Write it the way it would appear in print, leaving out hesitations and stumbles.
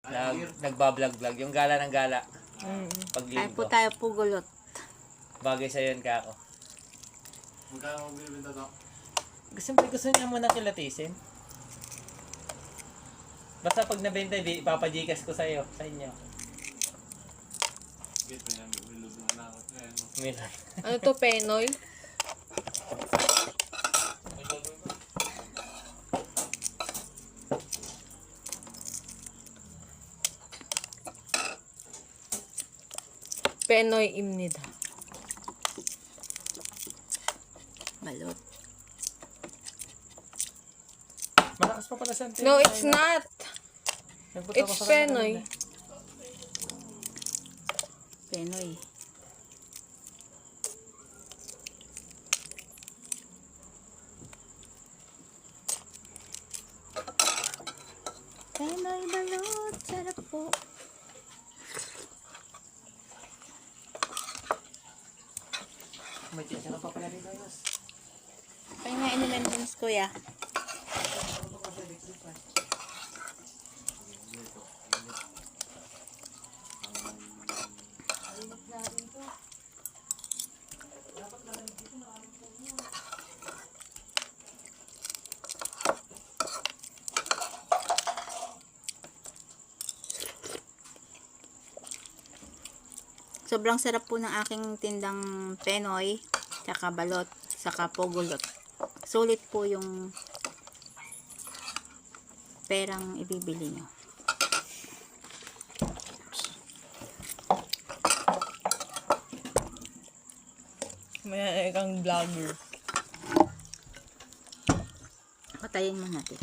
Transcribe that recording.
Nagbablog-vlog. Yung gala ng gala. Kain po Paglinggo. tayo pugulot. Bagay sa'yo yun, kako. Magkano mo binibenta to? Gusto niya muna kilatisin. Basta pag nabenta, ipapajikas ko sa'yo, sa inyo. Ito yan, bilog na ako. Milan. Ano to, Penoy? Penoy imnida. Balot. Malakas pa pala sa No, it's not. Nagpunta ako It's sa kanila Penoy. kanina. Penoy. Penoy balot. Sarap po. May chicha pa pala dito, Yos. Pahingain nila ni Miss Kuya. Sobrang sarap po ng aking tindang Penoy, tsaka balot, tsaka pugulot. Sulit po yung perang ibibili nyo. May kang vlogger. Patayin mo natin.